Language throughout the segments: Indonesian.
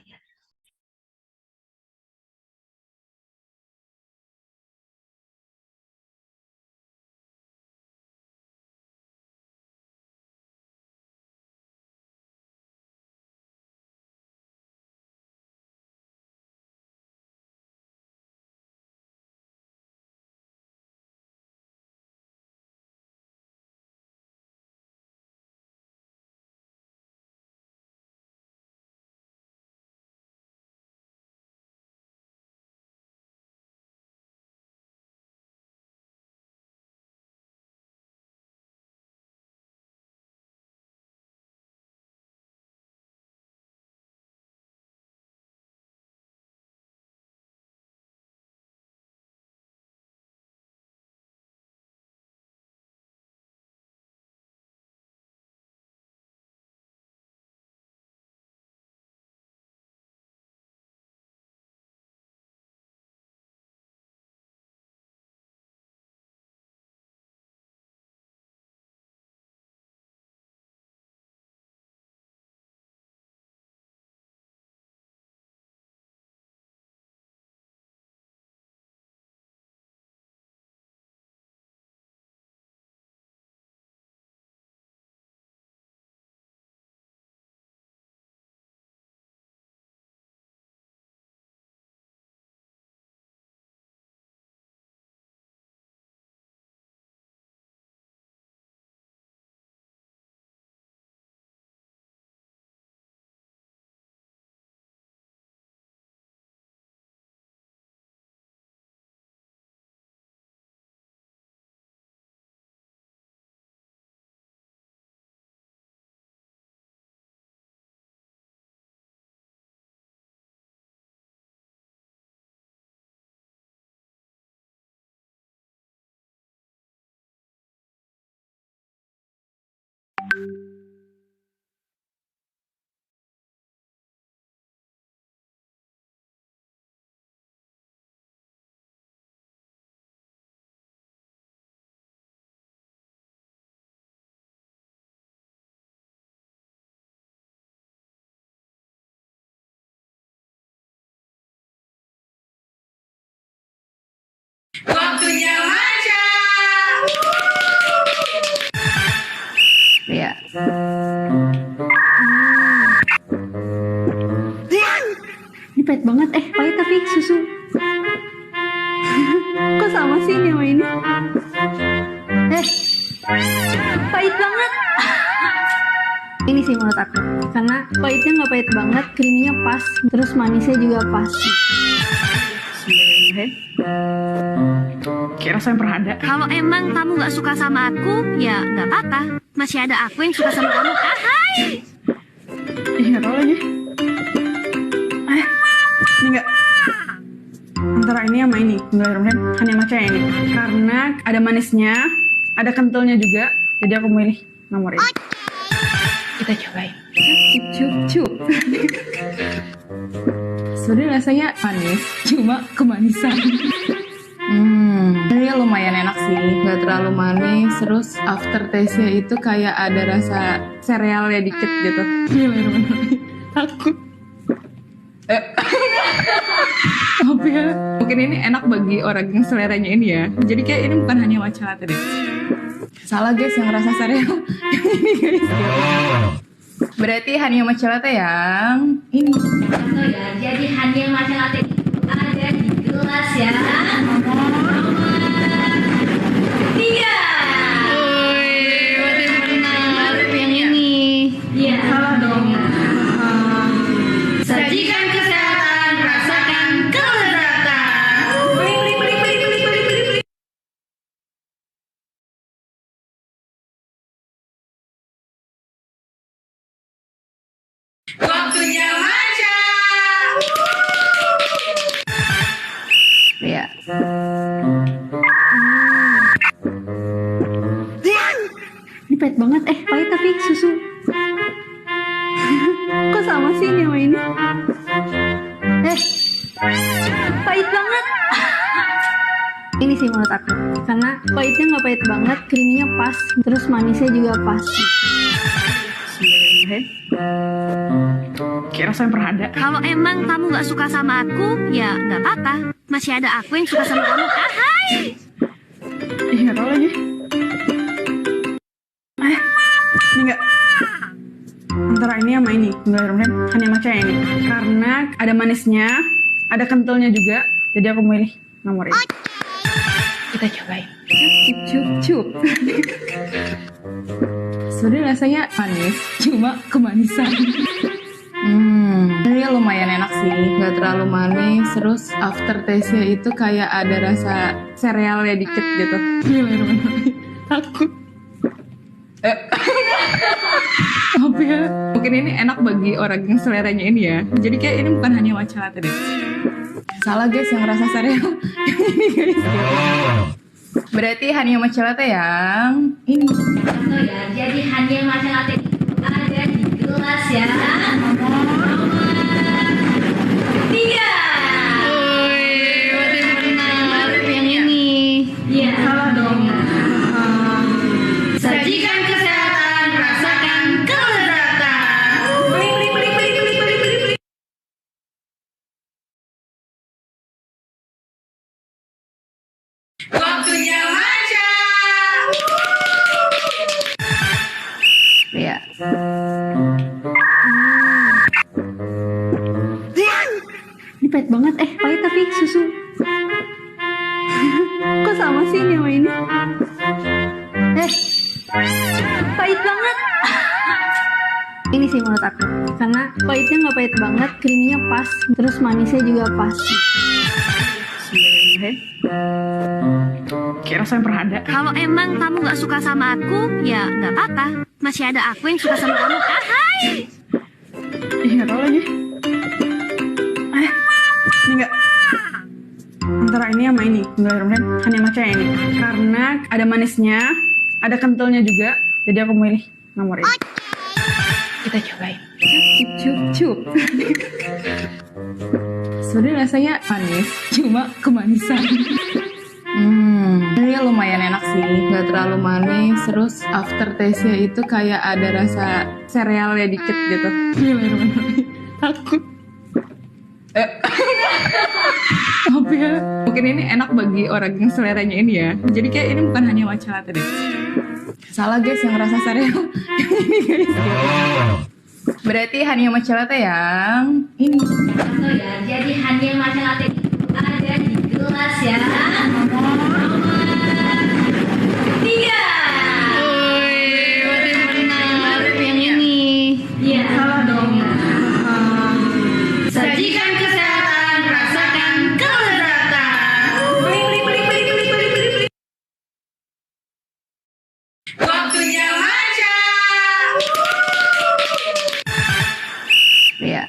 ya. Waktunya baca. Ya. Ini pahit banget. Pahit tapi susu. Kok sama sih ini sama ini? Pahit banget. Ini sih menurut aku. Karena pahitnya nggak pahit banget, creamy-nya pas, terus manisnya juga pas. Kayak rasa yang pernah ada. Kalau emang kamu gak suka sama aku, ya gak apa-apa. Masih ada aku yang suka sama kamu. Hai! Ih, gak tau lagi. Ini gak. Antara ini sama ini. Mudah-mudahan hanya matcha yang ini. Karena ada manisnya, ada kentalnya juga. Jadi aku milih nomor ini. Kita cobain. Cup. Sebenarnya rasanya manis, cuma kemanisan. Ini lumayan enak sih, nggak terlalu manis. Terus aftertaste-nya itu kayak ada rasa serealnya dikit gitu. Takut. Maaf ya. Mungkin ini enak bagi orang yang seleranya ini ya. Jadi kayak ini bukan hanya matcha latte deh. Salah guys, yang rasa sereal yang ini guys. Berarti hanya matcha latte yang ini. Contoh ya, jadi hanya matcha latte ada di gelas ya. Tiga. Yang ini. Iya. Salah dong. Sajikan kesehatan, rasakan kelezatan. Beli. Waktunya baca. Ya. Ini pahit banget. Pahit tapi susu. Kok sama sih ini sama ini? Pahit banget. Ini sih menurut aku. Karena pahitnya nggak pahit banget, creamy-nya pas, terus manisnya juga pas. Bismillahirrahmanirrahim. Kayak rasa yang pernah ada. Kalau emang kamu gak suka sama aku, ya gak apa-apa. Masih ada aku yang suka sama kamu. Ah, hai! Ih, gak tau lagi. Ini enggak. Antara ini sama ini. Bener-bener hanya macam ini. Karena ada manisnya, ada kentalnya juga. Jadi aku milih nomor ini. Kita cobain. Cup, cup, cup. Sebenarnya rasanya manis, cuma kemanisan. Ini lumayan enak sih, nggak terlalu manis. Terus aftertaste-nya itu kayak ada rasa serealnya dikit gitu. Takut. Apa ya? Mungkin ini enak bagi orang yang seleranya ini ya. Jadi kayak ini bukan hanya matcha latte deh. Salah guys yang rasa sereal. Yang ini guys. Berarti hanya matcha latte yang ini. Contoh ya, jadi hanya matcha latte ada di gelas ya. Tiga. Berarti benar Yang ini. Iya. salah dong. Sajikan kesehatan, rasakan kelezatan. Beli, beli, beli, beli, beli, beli, beli, beli. Waktunya matcha. Ya. Ini pahit banget. Pahit tapi susu. Kok sama sih ini sama ini? Pahit banget. Ini sih menurut aku. Karena pahitnya nggak pahit banget, creaminya pas, terus manisnya juga pas. Kayak rasa yang pernah ada. Kalau emang kamu gak suka sama aku, ya gak apa-apa. Masih ada aku yang suka sama kamu. Ah, hai! Ih, gak tau lagi. Ini enggak. Antara ini sama ini. Bener-bener hanya matcha ini. Karena ada manisnya, ada kentalnya juga. Jadi aku milih nomor ini. Kita cobain. Cup, cup, cup. Sebenarnya rasanya manis, cuma kemanisan. Ini lumayan enak sih, nggak terlalu manis. Terus aftertaste-nya itu kayak ada rasa serealnya dikit gitu. Takut. Apa ya? Mungkin ini enak bagi orang yang seleranya ini ya. Jadi kayak ini bukan hanya matcha latte deh. Salah guys yang rasa sereal. Yang ini guys. Berarti hanya matcha latte yang ini. Contoh ya, jadi hanya matcha latte ada di gelas ya. Tiga. Berarti benar Yang ini. Iya. salah dong. Sajikan kesehatan, rasakan kelezatan. Beli, beli, beli, beli, beli, beli, beli, beli. Waktunya matcha. Ya.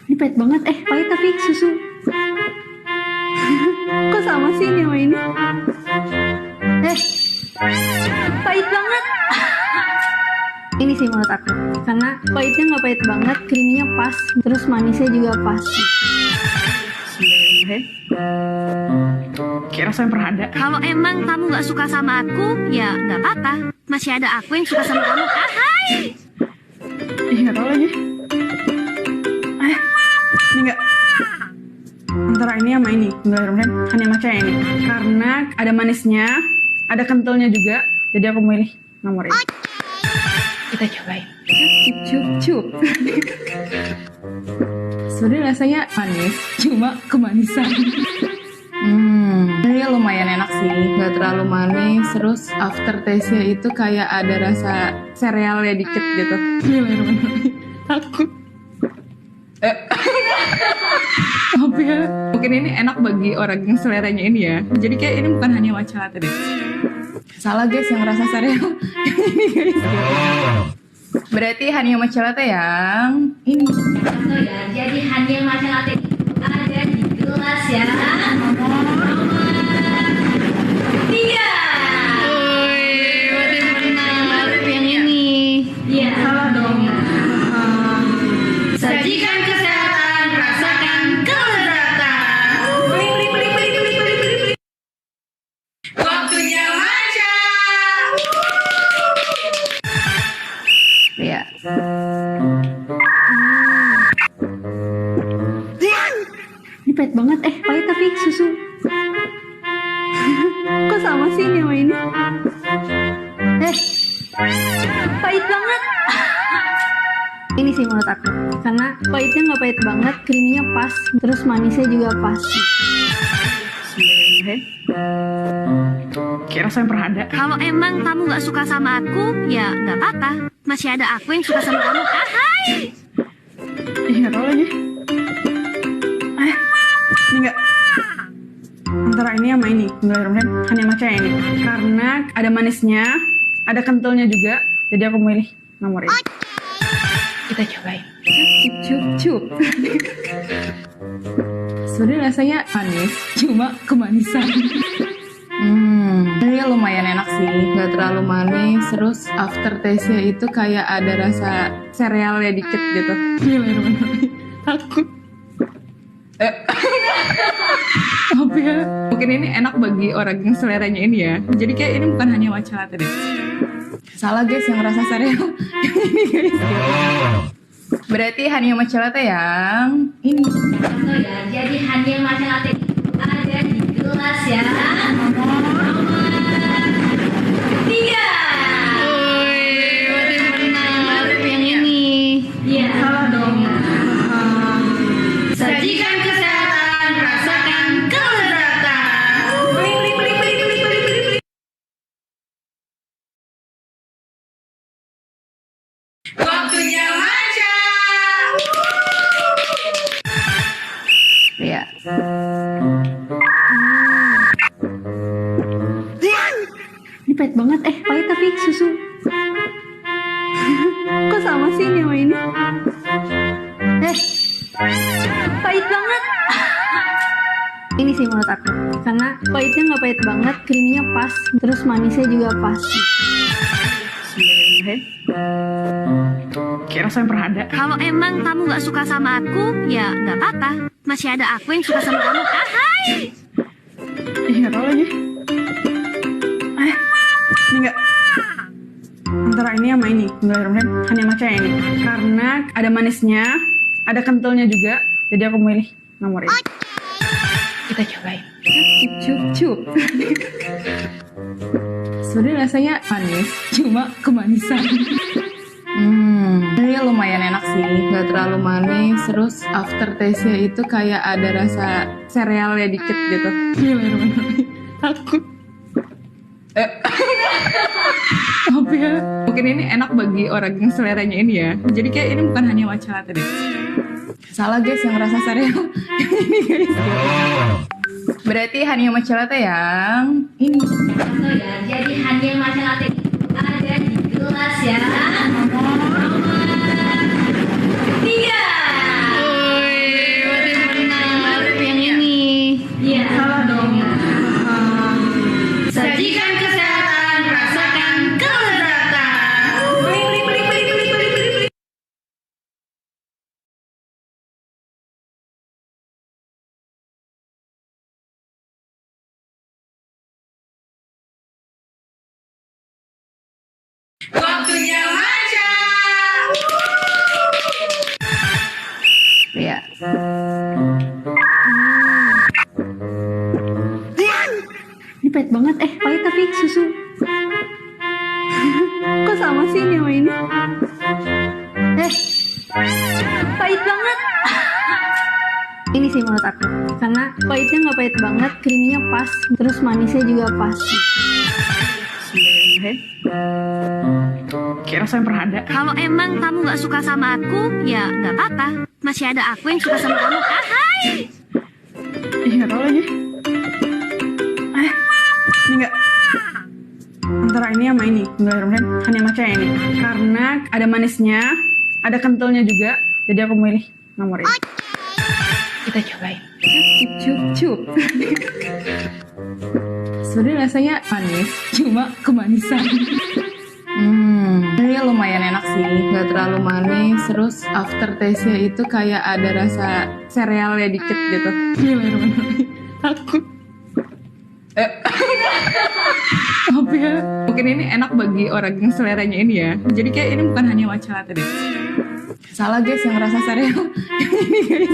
Ini pahit banget. Pahit tapi susu. Kok sama sih ini sama ini? Pahit banget. Ini sih menurut aku. Karena pahitnya nggak pahit banget, creaminya pas, terus manisnya juga pas. Kayak rasa yang pernah ada. Kalau emang kamu gak suka sama aku, ya gak apa-apa. Masih ada aku yang suka sama kamu. Ah, hai! Ih, gak tau lagi. Ini enggak. Antara ini sama ini. Bener-bener hanya matcha ini. Karena ada manisnya, ada kentalnya juga. Jadi aku milih nomor ini. Kita cobain. Cup, cup, cup. Sebenarnya rasanya manis, cuma kemanisan. Ini lumayan enak sih, nggak terlalu manis. Terus aftertaste-nya itu kayak ada rasa serealnya dikit gitu. Takut. Apa ya? Mungkin ini enak bagi orang yang seleranya ini ya. Jadi kayak ini bukan hanya matcha latte deh. Salah guys yang rasa sereal. Yang ini guys. Berarti hanya matcha latte yang ini. Contoh ya, jadi hanya matcha latte ada di gelas ya. Tiga. Berarti benar Yang ini. Iya. salah dong. Sajikan kesehatan, rasakan kelezatan. Beli, beli, beli, beli, beli, beli, beli, beli. Waktunya matcha. Ya. Ini pahit banget. Pahit tapi susu. Kok sama sih ini sama ini? Pahit banget. Ini sih menurut aku. Karena pahitnya nggak pahit banget, creaminya pas, terus manisnya juga pas. Kayak rasa yang pernah ada. Kalau emang kamu gak suka sama aku, ya gak apa-apa. Masih ada aku yang suka sama kamu. Hai! Ih, gak tau lagi. Ini gak. Antara ini sama ini. Mudah-mudahan hanya matcha ini. Karena ada manisnya, ada kentalnya juga. Jadi aku milih nomor ini. Kita cobain. Cup. Sebenarnya rasanya manis, cuma kemanisan. Ini lumayan enak sih, nggak terlalu manis. Terus aftertaste-nya itu kayak ada rasa serealnya dikit gitu. Bismillahirrahmanirrahim. Takut. Maaf ya. Mungkin ini enak bagi orang yang seleranya ini ya. Jadi kayak ini bukan hanya matcha latte deh. Salah guys yang rasa sereal. Yang ini guys. Berarti hanya matcha latte yang ini. Oh ya, jadi hanya matcha latte ada di gelas ya. Nomor 3. Berarti benar yang ini. Iya. Salah dong. Sajikan kesehatan, rasakan kelezatan. Beli. Waktunya matcha. Ya. Ini pahit banget. Pahit tapi susu. Kok sama sih ini sama ini? Pahit banget. Ini sih menurut aku. Karena pahitnya nggak pahit banget, creaminya pas, terus manisnya juga pas. Kayak rasa yang pernah ada. Kalau emang kamu gak suka sama aku, ya gak apa-apa. Masih ada aku yang suka sama kamu. Hai! Ih, gak tau lagi. Ini gak. Antara ini sama ini. Mudah-mudahan hanya matcha ini. Karena ada manisnya, ada kentalnya juga. Jadi aku milih nomor ini. Kita cobain. Cup. Sebenarnya rasanya manis, cuma kemanisan. Ini lumayan enak sih, nggak terlalu manis. Terus aftertaste-nya itu kayak ada rasa serealnya dikit gitu. Bismillahirrahmanirrahim. Takut. Maaf ya. Mungkin ini enak bagi orang yang seleranya ini ya. Jadi kayak ini bukan hanya matcha latte deh. Salah guys yang rasa sereal. Yang ini guys. Berarti hanya matcha latte yang ini. Oh ya, jadi hanya matcha latte ada di gelas ya. Nomor 3. Berarti benar yang ini. Iya. Salah dong. Sajikan kesehatan, rasakan kelezatan. Beli. Waktunya matcha. Ya. Ini pahit banget. Pahit tapi susu. Kok sama sih ini sama ini? Pahit banget. Ini sih menurut aku. Karena pahitnya nggak pahit banget, creaminya pas, terus manisnya juga pas. Kayak rasa yang pernah ada. Kalau emang kamu gak suka sama aku, ya gak apa-apa. Masih ada aku yang suka sama kamu. Hai! Ih, gak tau lagi. Ini gak. Antara ini sama ini. Mudah-mudahan hanya matcha ini. Karena ada manisnya, ada kentalnya juga. Jadi aku milih nomor ini. Kita cobain. Cup. Sebenarnya rasanya manis, cuma kemanisan. Ini lumayan enak sih, nggak terlalu manis. Terus aftertaste-nya itu kayak ada rasa serealnya dikit gitu. Bismillahirrahmanirrahim. Takut. Maaf ya, mungkin ini enak bagi orang yang seleranya ini ya. Jadi kayak ini bukan hanya matcha latte deh. Salah guys yang rasa sereal yang ini guys.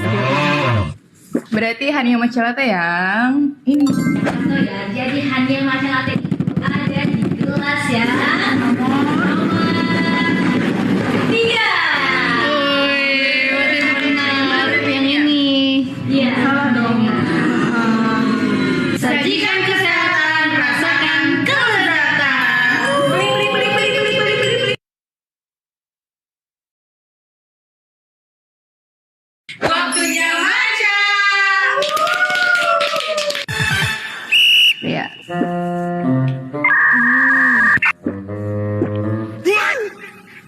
Berarti hanya matcha latte yang ini. Contoh ya, jadi hanya matcha latte ada di gelas ya. Nomor 3. Yang ini. Iya. Salah dong. Sajikan kesehatan, rasakan kelezatan. Waktunya matcha. Ya.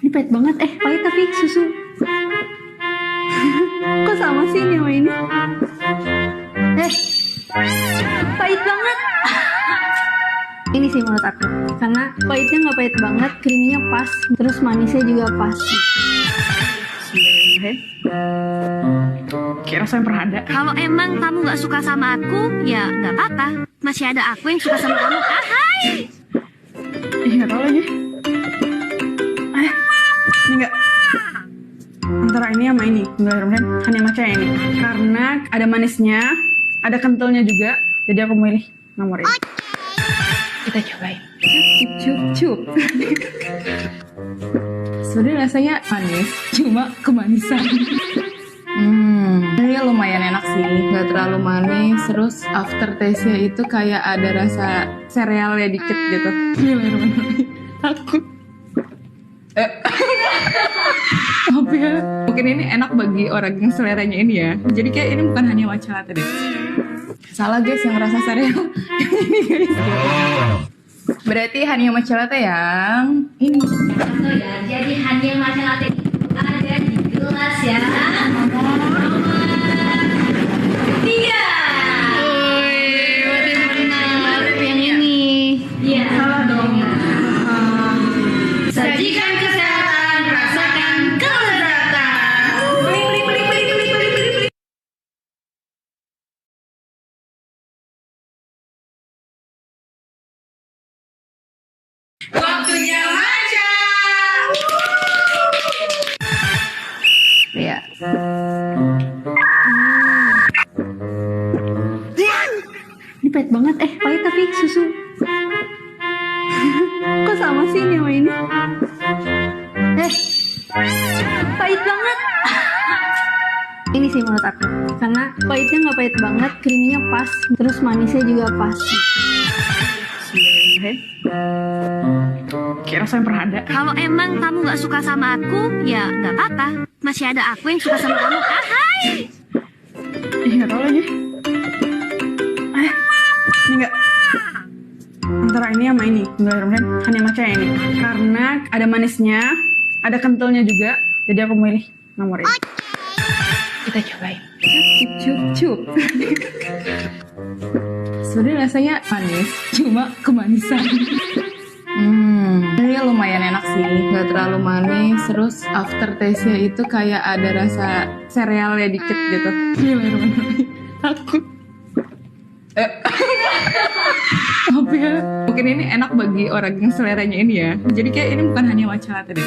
Ini pahit banget. Pahit tapi susu. Kok sama sih ini sama ini? Pahit banget. Ini sih menurut aku. Karena pahitnya nggak pahit banget, creaminya pas, terus manisnya juga pas. Kayak rasa yang pernah ada. Kalau emang kamu nggak suka sama aku, ya nggak apa-apa. Masih ada aku yang suka sama kamu. Hai! Ih, nggak tahu lagi. Ini nggak. Antara ini sama ini. Mudah-mudahan hanya matcha yang ini. Karena ada manisnya, ada kentalnya juga. Jadi aku milih nomor ini. Kita cobain. Cup. Sebenarnya rasanya manis, cuma kemanisan. Ini lumayan enak sih, nggak terlalu manis. Terus aftertaste-nya itu kayak ada rasa serealnya dikit gitu. Takut. Maaf ya, mungkin ini enak bagi orang yang seleranya ini ya. Jadi kayak ini bukan hanya matcha latte deh. Salah guys yang rasa sereal yang ini guys. Berarti hanya matcha latte yang ini. Contoh ya, jadi hanya matcha latte ada di gelas ya. Nomor 3. Yang ini. Iya. Salah dong. Sajikan kesehatan, rasakan kelezatan. Waktunya matcha. Ya. Ini pahit banget. Pahit tapi susu. Kok sama sih ini sama ini? Pahit banget. Ini sih menurut aku. Karena pahitnya nggak pahit banget, creaminya pas, terus manisnya juga pas. Kayak rasa yang pernah ada. Kalau emang kamu nggak suka sama aku, ya nggak apa-apa. Masih ada aku yang suka sama kamu. Hai! Ih, nggak tahu lagi. Ini nggak. Antara ini sama ini. Mudah-mudahan hanya matcha yang ini. Karena ada manisnya, ada kentalnya juga. Jadi aku milih nomor ini. Kita cobain. Cup. Sebenarnya rasanya manis, cuma kemanisan. Ini lumayan enak sih, nggak terlalu manis. Terus aftertaste-nya itu kayak ada rasa serealnya dikit gitu. Takut. Maaf ya, mungkin ini enak bagi orang yang seleranya ini ya. Jadi kayak ini bukan hanya matcha latte deh.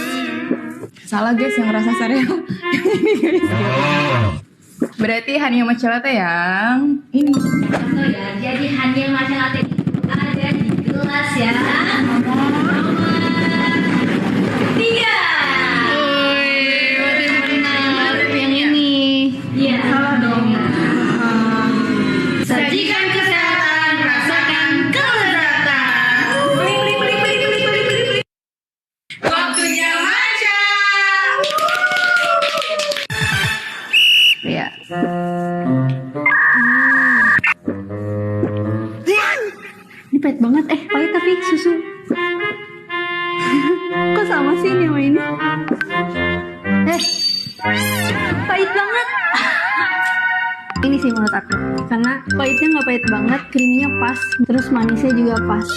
Salah guys yang rasa sereal yang ini guys. Berarti hanya matcha latte yang ini. Contoh ya, jadi hanya matcha latte ada di gelas ya. Nomor 3. Yang ini. Iya. Salah dong. Sajikan kesehatan, rasakan kelezatan. Waktunya matcha. Ya. Ini pahit banget. Pahit tapi susu. Kok sama sih ini sama ini? Pahit banget. Ini sih menurut aku. Karena pahitnya nggak pahit banget, creaminya pas, terus manisnya juga pas.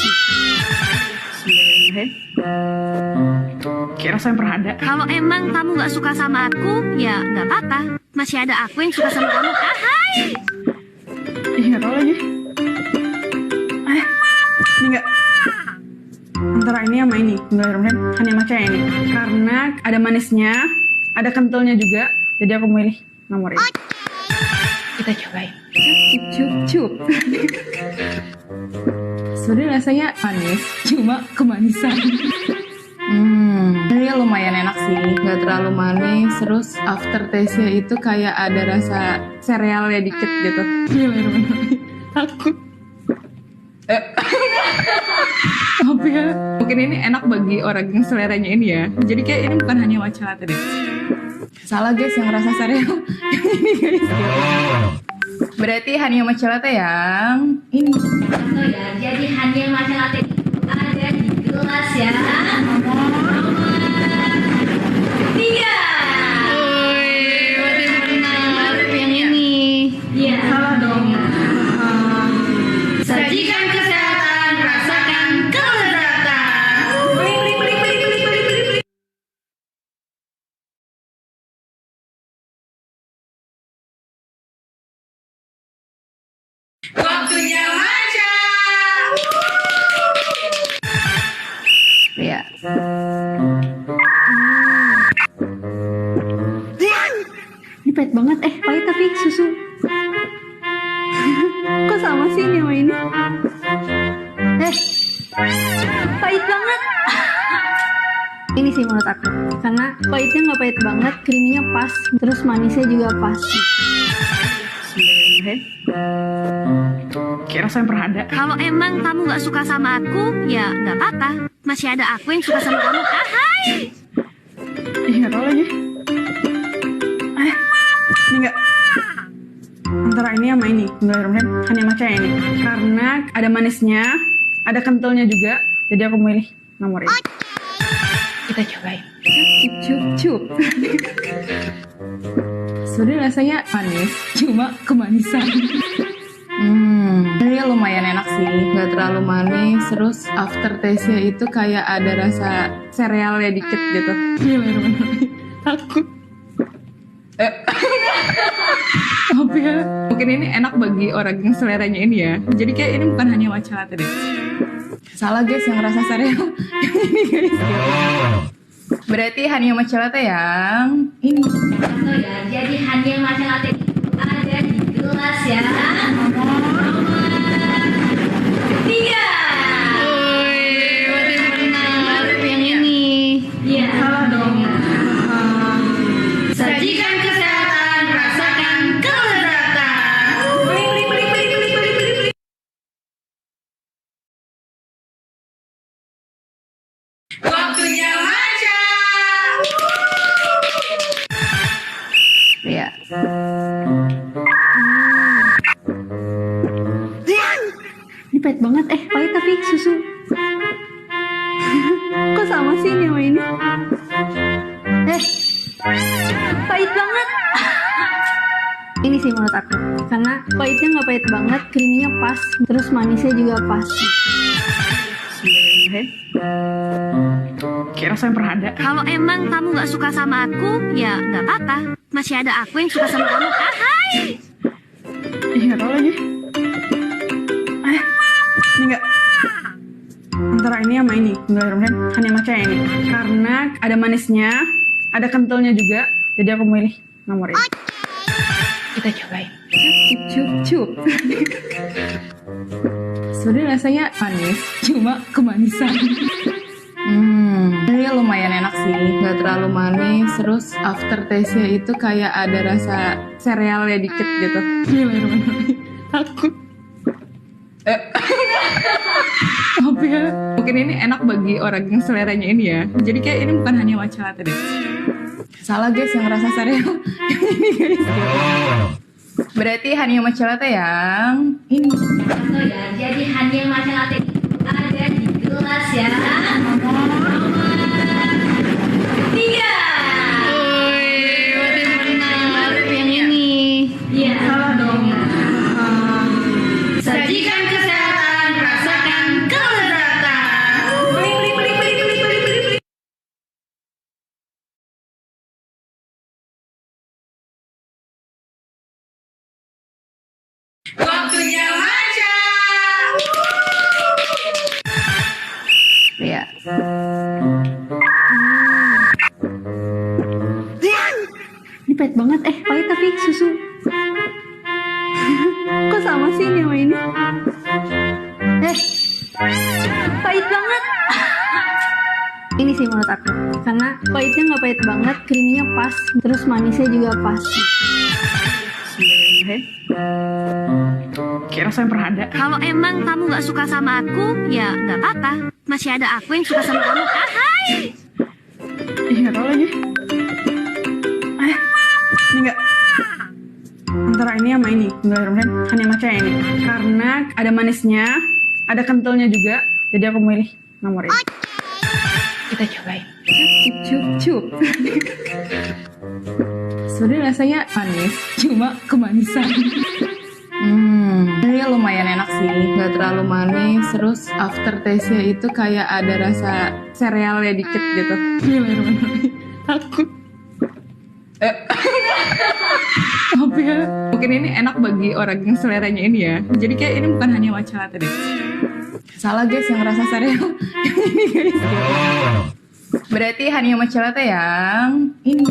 Kayak rasa yang pernah ada. Kalau emang kamu nggak suka sama aku, ya nggak apa-apa. Masih ada aku yang suka sama kamu. Hai! Ih, nggak tahu lagi. Ini enggak. Antara ini sama ini. Bener-bener hanya maca ini. Karena ada manisnya, ada kentalnya juga. Jadi aku milih nomor ini. Kita cobain. Cup, cup, cup. Sebenarnya rasanya manis, cuma kemanisan. Ini lumayan enak sih, nggak terlalu manis. Terus aftertaste-nya itu kayak ada rasa serealnya dikit gitu. Takut. Maaf ya. Mungkin ini enak bagi orang yang seleranya ini ya. Jadi kayak ini bukan hanya matcha latte deh. Salah guys yang rasa sereal. Yang ini guys. Berarti hanya matcha latte yang ini. Oh ya, jadi hanya matcha latte ada di gelas ya. Nomor 3. Berarti benar yang ini. Iya. Salah dong. Sajikan kesehatan, rasakan kelezatan. Waktunya matcha. Ya. Ini pahit banget. Pahit tapi susu. Kok sama sih ini sama ini? Pahit banget. Ini sih menurut aku. Karena pahitnya nggak pahit banget, creaminya pas, terus manisnya juga pas. Kayak rasanya perada. Kalau emang kamu gak suka sama aku, ya gak apa-apa. Masih ada aku yang suka sama kamu. Hai! Ih, nggak tahu lagi. Ini enggak. Antara ini sama ini. Bener-bener hanya matcha ini. Karena ada manisnya, ada kentalnya juga. Jadi aku milih nomor ini. Kita cobain. Cup, cup, cup. Sebenarnya rasanya manis, cuma kemanisan. Ini lumayan enak sih, nggak terlalu manis. Terus aftertaste-nya itu kayak ada rasa serealnya dikit gitu. Takut. Maaf ya. Mungkin ini enak bagi orang yang seleranya ini ya. Jadi kayak ini bukan hanya matcha latte deh. Salah guys yang rasa sereal. Yang ini guys. Berarti hanya matcha latte yang ini. Oh ya, jadi hanya matcha latte ada di gelas ya. Nomor 3. Berarti benar yang ini. Iya. Salah dong. Sajikan kesehatan, rasakan kelezatan. Waktunya matcha. Ya. Ini pahit banget. Pahit tapi susu. Kok sama sih ini sama ini? Pahit banget. Ini sih menurut aku. Karena pahitnya nggak pahit banget, creaminya pas, terus manisnya juga pas. Kayak rasanya perada. Kalau emang kamu gak suka sama aku, ya gak apa-apa. Masih ada aku yang suka sama kamu. Hai! Ih, nggak tahu lagi. Ini enggak. Antara ini sama ini. Bener-bener hanya matcha ini. Karena ada manisnya, ada kentalnya juga. Jadi aku milih nomor ini. Kita cobain. Cup, cup, cup. Sebenarnya rasanya manis, cuma kemanisan. Ini lumayan enak sih, nggak terlalu manis. Terus aftertaste-nya itu kayak ada rasa serealnya dikit gitu. Takut. Maaf ya. Mungkin ini enak bagi orang yang seleranya ini ya. Jadi kayak ini bukan hanya matcha latte deh. Salah guys yang rasa sereal. Yang ini guys. Berarti hanya matcha latte yang ini. Oh ya, jadi hanya matcha latte ada di gelas ya. Nomor 3. Berarti benar yang ini. Iya. Salah dong. Sajikan kesehatan, rasakan kelezatan. Waktunya matcha. Ini pahit banget. Pahit tapi susu. Kok sama sih ini sama ini? Pahit banget. Ini sih menurut aku. Karena pahitnya nggak pahit banget, creaminya pas, terus manisnya juga pas. Kayak rasanya pernah ada. Kalau emang kamu nggak suka sama aku, ya nggak apa-apa. Masih ada aku yang suka sama kamu. Hai! Ih, nggak tahu lagi. Ini nggak. Antara ini sama ini. Bener-bener hanya matcha yang ini. Karena ada manisnya, ada kentalnya juga. Jadi aku milih nomor ini. Kita cobain. Cup. Sebenarnya rasanya manis, cuma kemanisan. Ini lumayan enak sih, nggak terlalu manis. Terus aftertaste-nya itu kayak ada rasa serealnya dikit gitu. Gimana? Takut. Maaf ya. Mungkin ini enak bagi orang yang seleranya ini ya. Jadi kayak ini bukan hanya matcha latte deh. Salah guys yang rasa sereal. Yang ini guys. Berarti hanya matcha latte yang ini.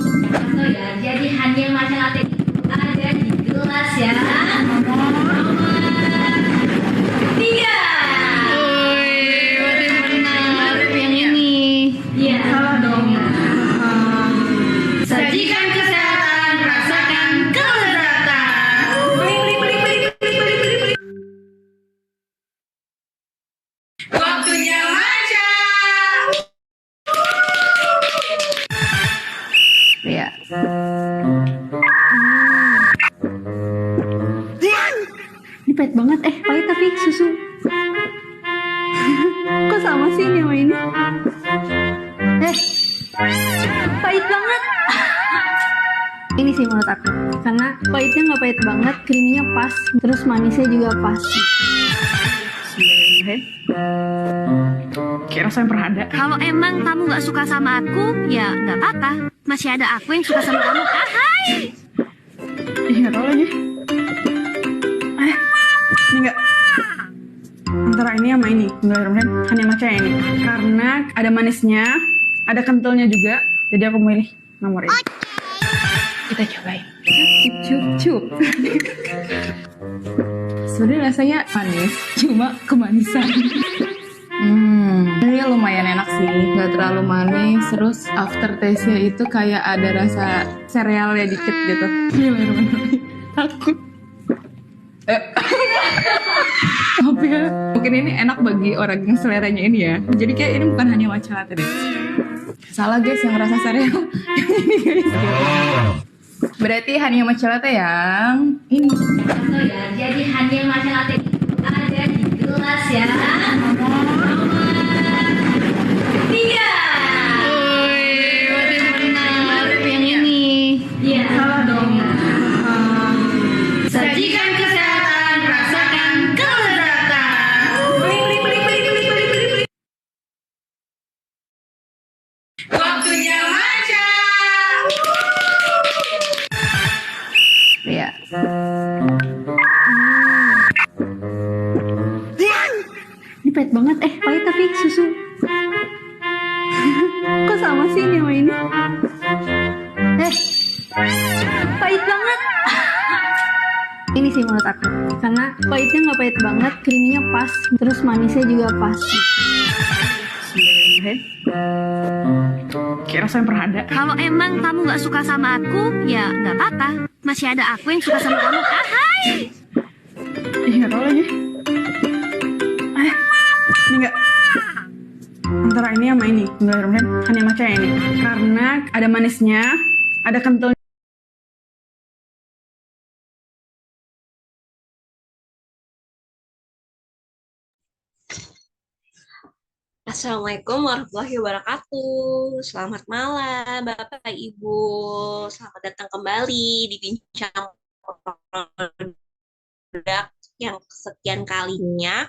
Jadi hanya matcha latte ada di gelas ya. Tiga. Yang ini. Iya. Salah dong. Sajikan kesehatan, rasakan kelezatan. Waktunya matcha. Ya. Ini pahit banget. Pahit tapi susu. Kok sama sih ini sama ini? Pahit banget. Ini sih menurut aku. Karena pahitnya nggak pahit banget, creaminya pas, terus manisnya juga pas. Kayak rasanya pernah ada. Kalau emang kamu nggak suka sama aku, ya nggak apa-apa. Masih ada aku yang suka sama kamu. Hai! Ih, nggak tahu lagi. Ini nggak. Antara ini sama ini. Bener-bener hanya matcha yang ini. Karena ada manisnya, ada kentalnya juga. Jadi aku milih nomor ini. Kita cobain. Cup. Sebenarnya rasanya manis, cuma kemanisan. Ini lumayan enak sih, nggak terlalu manis. Terus aftertaste-nya itu kayak ada rasa serealnya dikit gitu. Gimana? Takut. Maaf ya. Mungkin ini enak bagi orang yang seleranya ini ya. Jadi kayak ini bukan hanya matcha latte deh. Salah guys yang rasa sereal. Yang ini guys. Berarti hanya matcha latte yang ini. Jadi hanya matcha latte ada di gelas ya. Tiga. Yang ini. Iya. Salah dong. Sajikan kesehatan, rasakan kelezatan. Waktunya matcha. Ya. Ini pahit banget. Pahit tapi susu. Kok sama sih ini sama ini? Pahit banget. Ini sih menurut aku. Karena pahitnya nggak pahit banget, creaminya pas, terus manisnya juga pas. Kayak rasanya pernah ada. Kalau emang kamu nggak suka sama aku, ya nggak apa-apa. Masih ada aku yang suka sama kamu. Hai! Ih, nggak tahu lagi. Ini nggak. Antara ini sama ini. Bener-bener hanya matcha yang ini. Karena ada manisnya, ada kentalnya. Assalamualaikum warahmatullahi wabarakatuh. Selamat malam, Bapak Ibu. Selamat datang kembali di Bincang Produk yang kesekian kalinya.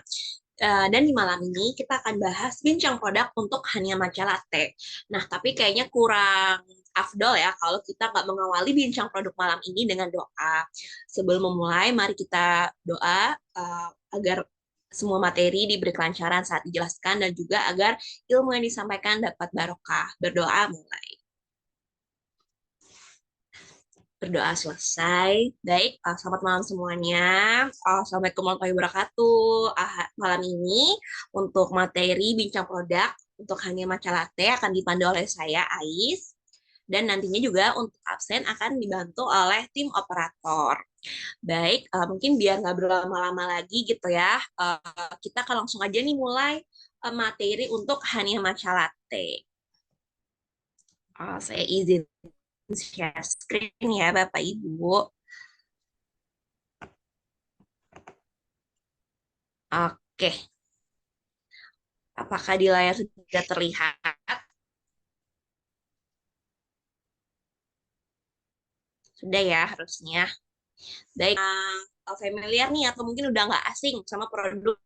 Dan di malam ini kita akan bahas bincang produk untuk Hania Matcha Latte. Nah, tapi kayaknya kurang afdol ya kalau kita nggak mengawali bincang produk malam ini dengan doa. Sebelum memulai, mari kita doa agar semua materi diberi kelancaran saat dijelaskan dan juga agar ilmu yang disampaikan dapat barokah. Berdoa mulai. Berdoa selesai. Baik, selamat malam semuanya. Assalamualaikum warahmatullahi wabarakatuh. Malam ini untuk materi bincang produk untuk Hania Matcha Latte akan dipandu oleh saya, Ais. Dan nantinya juga untuk absen akan dibantu oleh tim operator. Baik, mungkin biar nggak berlama-lama lagi gitu ya, kita akan langsung aja nih mulai materi untuk Hania Matcha Latte. Saya izin share screen ya Bapak Ibu. Oke, apakah di layar sudah terlihat? Sudah ya harusnya. Baik, familiar nih atau mungkin udah nggak asing sama produk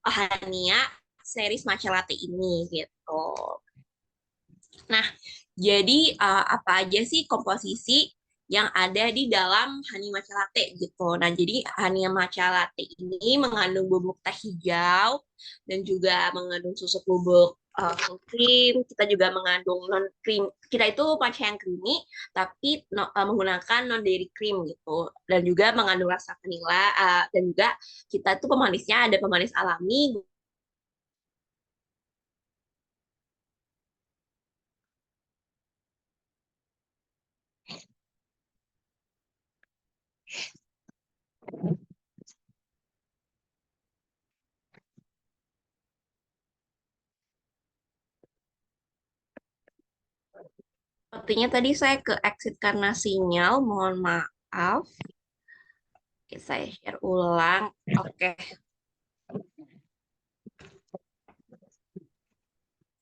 Hania series matcha latte ini gitu. Nah, jadi apa aja sih komposisi yang ada di dalam honey matcha latte gitu. Nah, jadi honey matcha latte ini mengandung bubuk teh hijau dan juga mengandung susu bubuk full cream. Kita juga mengandung non cream. Kita itu matcha yang creamy tapi menggunakan non dairy cream gitu. Dan juga mengandung rasa vanilla dan juga kita tuh pemanisnya ada pemanis alami. Sepertinya tadi saya ke exit karena sinyal, mohon maaf. Oke, saya share ulang. Oke.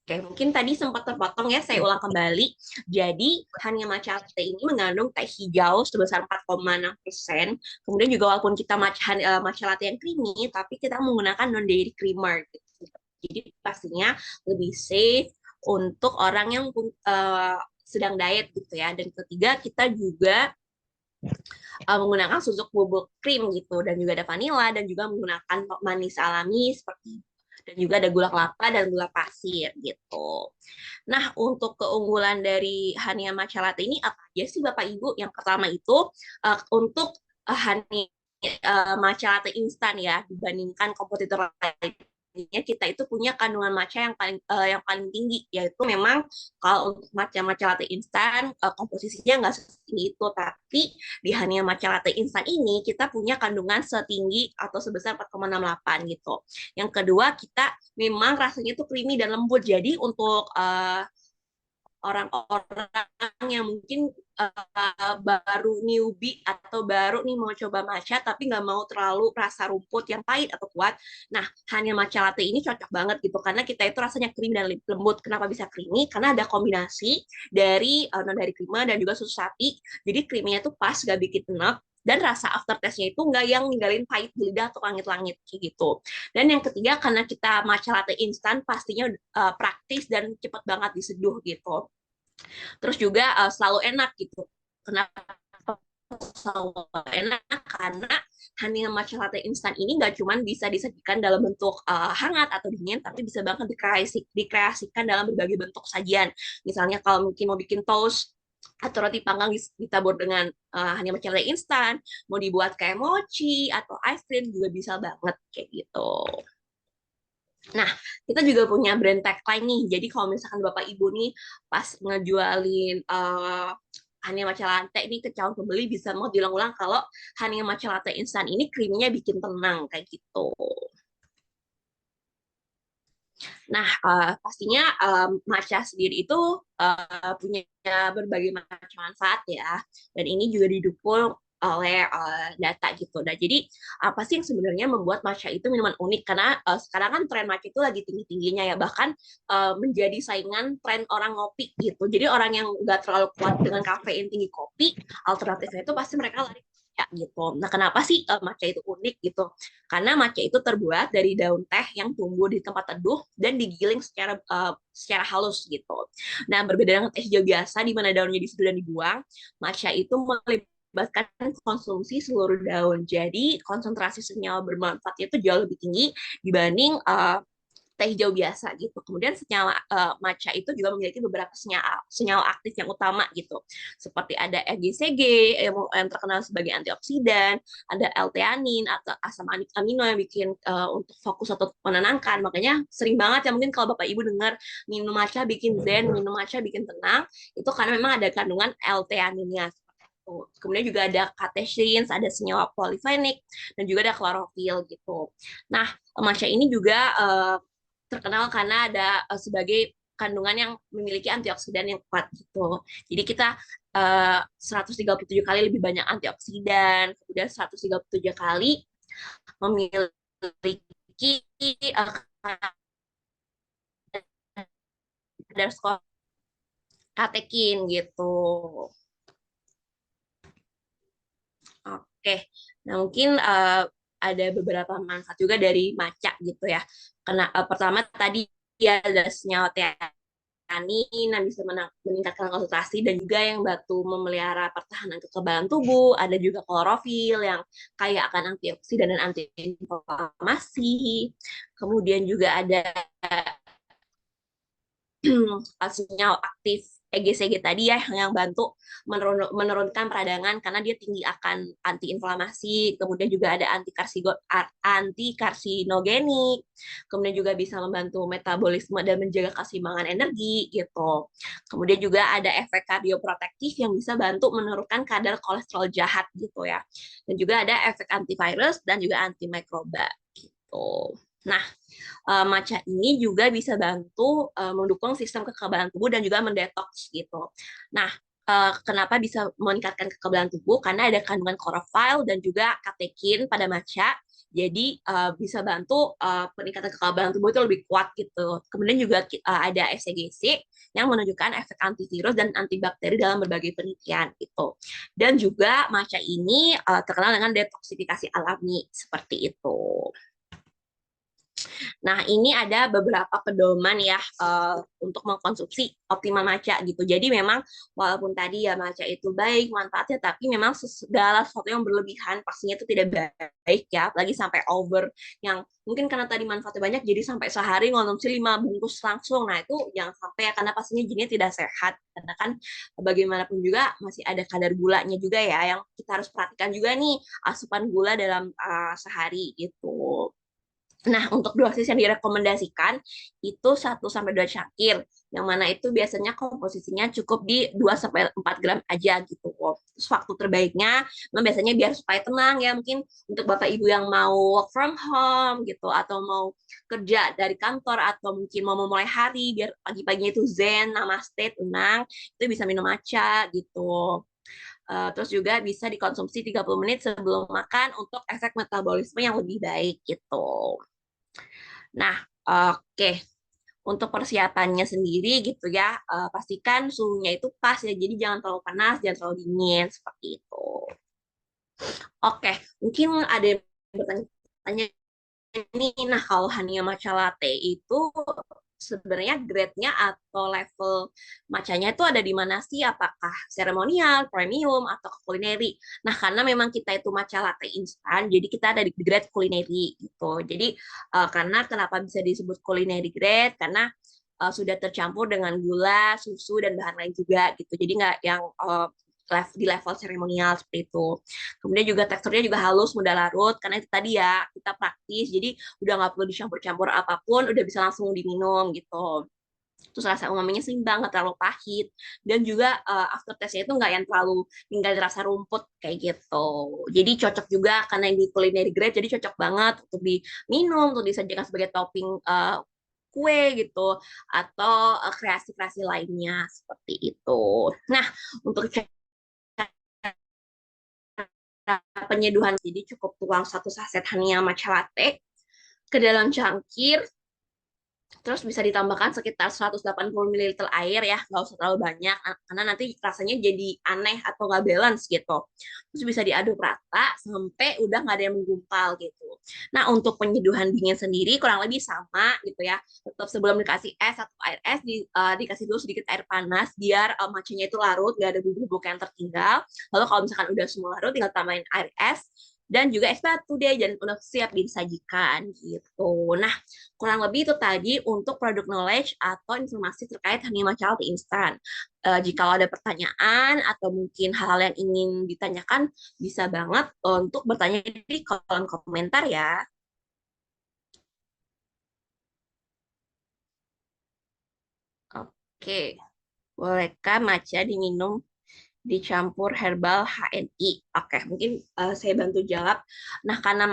Oke, mungkin tadi sempat terpotong ya, saya ulang kembali. Jadi, Hania Matcha Latte ini mengandung teh hijau sebesar 4,6%. Kemudian juga walaupun kita matcha latte yang creamy, tapi kita menggunakan non-dairy creamer. Gitu. Jadi, pastinya lebih safe untuk orang yang sedang diet gitu ya. Dan ketiga, kita juga menggunakan susu bubuk krim gitu. Dan juga ada vanilla dan juga menggunakan manis alami seperti dan juga ada gula kelapa dan gula pasir gitu. Nah, untuk keunggulan dari Hania Matcha Latte ini apa aja sih Bapak Ibu? Yang pertama itu untuk Hania matcha latte instan ya dibandingkan kompetitor lainnya kita itu punya kandungan matcha yang paling tinggi yaitu memang kalau untuk matcha latte instan komposisinya nggak setinggi itu tapi di Hania matcha latte instan ini kita punya kandungan setinggi atau sebesar 4,68 gitu. Yang kedua kita memang rasanya itu creamy dan lembut jadi untuk orang-orang yang mungkin baru newbie atau baru nih mau coba matcha tapi nggak mau terlalu rasa rumput yang pahit atau kuat. Nah, hanya matcha latte ini cocok banget gitu karena kita itu rasanya creamy dan lembut. Kenapa bisa creamy? Karena ada kombinasi dari non dari creamer dan juga susu sapi. Jadi creamy-nya tuh pas, gak bikin enak dan rasa aftertaste-nya itu nggak yang ninggalin pahit di lidah atau langit-langit kayak gitu. Dan yang ketiga karena kita matcha latte instan pastinya praktis dan cepat banget diseduh gitu. Terus juga selalu enak gitu. Kenapa selalu enak? Karena Hania matcha latte instan ini nggak cuma bisa disajikan dalam bentuk hangat atau dingin, tapi bisa banget dikreasikan dalam berbagai bentuk sajian. Misalnya kalau mungkin mau bikin toast atau roti panggang ditabur dengan Hania matcha latte instan, mau dibuat kayak mochi atau ice cream juga bisa banget kayak gitu. Nah, kita juga punya brand tagline nih. Jadi kalau misalkan Bapak Ibu nih pas ngejualin Hania Matcha Latte ini ke calon pembeli bisa mau diulang-ulang kalau Hania Matcha Latte instan ini krimnya bikin tenang kayak gitu. Nah, pastinya matcha sendiri itu punya berbagai macam manfaat ya. Dan ini juga didukung oleh data gitu. Nah, jadi apa sih yang sebenarnya membuat matcha itu minuman unik? Karena sekarang kan tren matcha itu lagi tinggi-tingginya ya, bahkan menjadi saingan tren orang ngopi gitu. Jadi orang yang nggak terlalu kuat dengan kafein tinggi kopi, alternatifnya itu pasti mereka lari ya gitu. Nah, kenapa sih matcha itu unik gitu? Karena matcha itu terbuat dari daun teh yang tumbuh di tempat teduh dan digiling secara halus gitu. Nah, berbeda dengan teh hijau biasa di mana daunnya diseduh dan dibuang, matcha itu melibatkan konsumsi seluruh daun. Jadi konsentrasi senyawa bermanfaatnya itu jauh lebih tinggi dibanding teh hijau biasa gitu. Kemudian senyawa matcha itu juga memiliki beberapa senyawa aktif yang utama gitu. Seperti ada FGCG yang terkenal sebagai antioksidan, ada L-theanin atau asam amino yang bikin untuk fokus atau menenangkan. Makanya sering banget ya mungkin kalau Bapak Ibu dengar minum matcha bikin zen, minum matcha bikin tenang, itu karena memang ada kandungan L-theaninnya. Kemudian juga ada catechins, ada senyawa polifenik, dan juga ada klorofil gitu. Nah, matcha ini juga terkenal karena ada sebagai kandungan yang memiliki antioksidan yang kuat gitu. Jadi kita 137 kali lebih banyak antioksidan, kemudian 137 kali memiliki kadar skor katekin gitu. Oke, nah mungkin ada beberapa manfaat juga dari matcha gitu ya. Karena pertama tadi ya ada senyawa teanin yang bisa meningkatkan konsentrasi dan juga yang bantu memelihara pertahanan kekebalan tubuh. Ada juga klorofil yang kaya akan antioksidan dan antiinflamasi. Kemudian juga ada senyawa aktif EGCG tadi ya yang bantu menurunkan peradangan karena dia tinggi akan antiinflamasi, kemudian juga ada antikarsinogenik, kemudian juga bisa membantu metabolisme dan menjaga keseimbangan energi gitu. Kemudian juga ada efek kardioprotektif yang bisa bantu menurunkan kadar kolesterol jahat gitu ya. Dan juga ada efek antivirus dan juga antimikroba gitu. Nah, matcha ini juga bisa bantu mendukung sistem kekebalan tubuh dan juga mendetoks gitu. Nah, kenapa bisa meningkatkan kekebalan tubuh? Karena ada kandungan klorofil dan juga katekin pada matcha. Jadi bisa bantu peningkatan kekebalan tubuh itu lebih kuat gitu. Kemudian juga ada SCGC yang menunjukkan efek antivirus dan antibakteri dalam berbagai penelitian gitu. Dan juga matcha ini terkenal dengan detoksifikasi alami seperti itu. Nah, ini ada beberapa pedoman ya untuk mengkonsumsi optimal matcha gitu. Jadi memang walaupun tadi ya matcha itu baik manfaatnya, tapi memang segala sesuatu yang berlebihan pastinya itu tidak baik ya, apalagi sampai over yang mungkin karena tadi manfaatnya banyak jadi sampai sehari ngonsumsi 5 bungkus langsung. Nah, itu jangan sampai ya karena pastinya jadinya tidak sehat. Karena kan bagaimanapun juga masih ada kadar gulanya juga ya yang kita harus perhatikan juga nih asupan gula dalam sehari gitu. Nah, untuk dosis yang direkomendasikan itu 1-2 cangkir, yang mana itu biasanya komposisinya cukup di 2-4 gram aja gitu. Terus waktu terbaiknya, memang biasanya biar supaya tenang ya, mungkin untuk Bapak Ibu yang mau work from home gitu, atau mau kerja dari kantor, atau mungkin mau memulai hari, biar pagi-paginya itu zen, namaste, tenang, itu bisa minum matcha gitu. Terus juga bisa dikonsumsi 30 menit sebelum makan untuk efek metabolisme yang lebih baik gitu. Nah, oke. Untuk persiapannya sendiri gitu ya, pastikan suhunya itu pas ya, jadi jangan terlalu panas, jangan terlalu dingin, seperti itu. Oke, mungkin ada yang bertanya ini, nah kalau Hania Matcha Latte itu sebenarnya grade-nya atau level matchanya itu ada di mana sih? Apakah seremonial, premium, atau culinary? Nah, karena memang kita itu matcha latte instan, jadi kita ada di grade culinary gitu. Jadi karena kenapa bisa disebut culinary grade? Karena sudah tercampur dengan gula, susu, dan bahan lain juga gitu. Jadi nggak yang di level seremonial seperti itu. Kemudian juga teksturnya juga halus, mudah larut, karena itu tadi ya, kita praktis, jadi udah nggak perlu dicampur-campur apapun, udah bisa langsung diminum gitu. Terus rasa umaminya seimbang, nggak terlalu pahit, dan juga aftertaste-nya itu nggak yang terlalu tinggal rasa rumput kayak gitu. Jadi cocok juga karena ini culinary grade, jadi cocok banget untuk diminum, untuk disajikan sebagai topping kue gitu, atau kreasi-kreasi lainnya seperti itu. Nah, untuk penyeduhan, jadi cukup tuang 1 saset Hania Matcha Latte ke dalam cangkir, terus bisa ditambahkan sekitar 180 ml air ya, nggak usah terlalu banyak, karena nanti rasanya jadi aneh atau nggak balance gitu. Terus bisa diaduk rata sampai udah nggak ada yang menggumpal gitu. Nah, untuk penyeduhan dingin sendiri kurang lebih sama gitu ya. Tetap sebelum dikasih es atau air es, dikasih dulu sedikit air panas biar matchanya itu larut, nggak ada bubuk-bubuk yang tertinggal. Lalu kalau misalkan udah semua larut, tinggal tambahin air es, dan juga es batu deh dan udah siap disajikan gitu. Nah, kurang lebih itu tadi untuk produk knowledge atau informasi terkait Honey Matcha Latte instan. Jika ada pertanyaan atau mungkin hal-hal yang ingin ditanyakan, bisa banget untuk bertanya di kolom komentar ya. Oke, bolehkah matcha diminum dicampur herbal HNI? Oke, mungkin saya bantu jawab. Nah, karena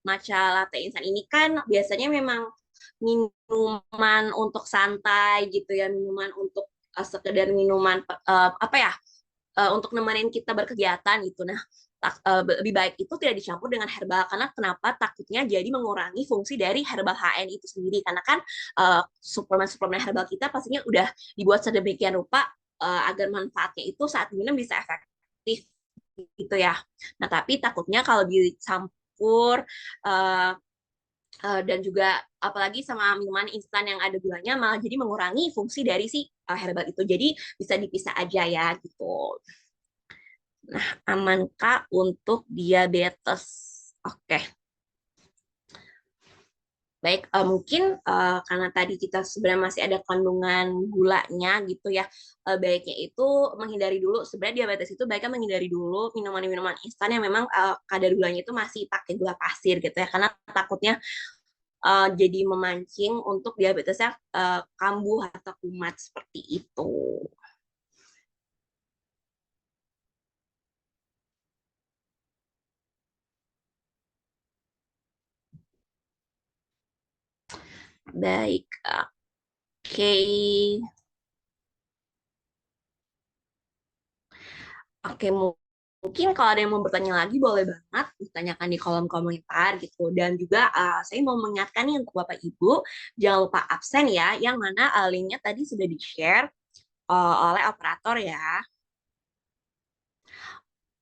matcha latte instan ini kan biasanya memang minuman untuk santai gitu ya, minuman untuk sekedar minuman apa ya, untuk nemenin kita berkegiatan gitu. Nah, lebih baik itu tidak dicampur dengan herbal karena kenapa takutnya jadi mengurangi fungsi dari herbal HN itu sendiri karena kan suplemen-suplemen herbal kita pastinya udah dibuat sedemikian rupa agar manfaatnya itu saat minum bisa efektif gitu ya. Nah, tapi takutnya kalau dicampur uh, dan juga apalagi sama minuman instan yang ada gulanya malah jadi mengurangi fungsi dari si herbal itu. Jadi bisa dipisah aja ya gitu. Nah, amankah untuk diabetes? Oke, baik. Mungkin karena tadi kita sebenarnya masih ada kandungan gulanya gitu ya, baiknya itu menghindari dulu. Sebenarnya diabetes itu baiknya menghindari dulu minuman-minuman instan yang memang kadar gulanya itu masih pakai gula pasir gitu ya, karena takutnya jadi memancing untuk diabetesnya kambuh atau kumat seperti itu. Baik, oke. Oke, mungkin kalau ada yang mau bertanya lagi boleh banget ditanyakan di kolom komentar gitu. Dan juga saya mau mengingatkan nih untuk Bapak Ibu, jangan lupa absen ya, yang mana linknya tadi sudah di-share oleh operator ya.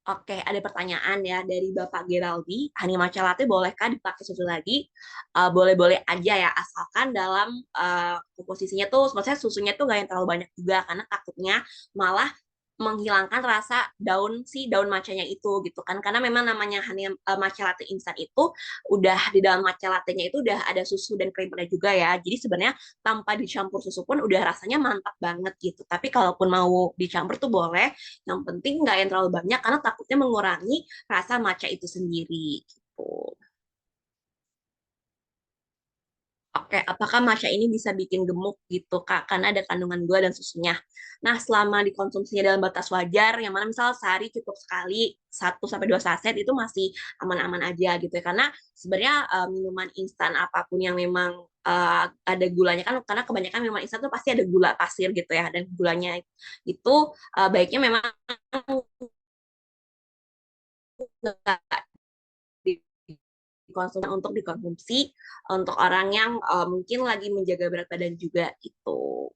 Oke, ada pertanyaan ya dari Bapak Geraldi. Honey matcha latte bolehkah dipakai susu lagi? Boleh-boleh aja ya, asalkan dalam komposisinya tuh, maksudnya susunya tuh nggak yang terlalu banyak juga, karena takutnya malah menghilangkan rasa daun matchanya itu gitu kan, karena memang namanya honey matcha latte instan itu udah di dalam matcha latte-nya itu udah ada susu dan creamernya juga ya, jadi sebenarnya tanpa dicampur susu pun udah rasanya mantap banget gitu. Tapi kalaupun mau dicampur tuh boleh, yang penting nggak yang terlalu banyak karena takutnya mengurangi rasa matcha itu sendiri gitu. Oke, apakah matcha ini bisa bikin gemuk gitu, Kak? Karena ada kandungan gula dan susunya. Nah, selama dikonsumsinya dalam batas wajar, yang mana misal sehari cukup sekali, 1 sampai 2 saset itu masih aman-aman aja gitu ya. Karena sebenarnya minuman instan apapun yang memang ada gulanya kan, karena kebanyakan minuman instan tuh pasti ada gula pasir gitu ya. Dan gulanya itu baiknya memang nggak dikonsumsi untuk dikonsumsi untuk orang yang mungkin lagi menjaga berat badan juga itu.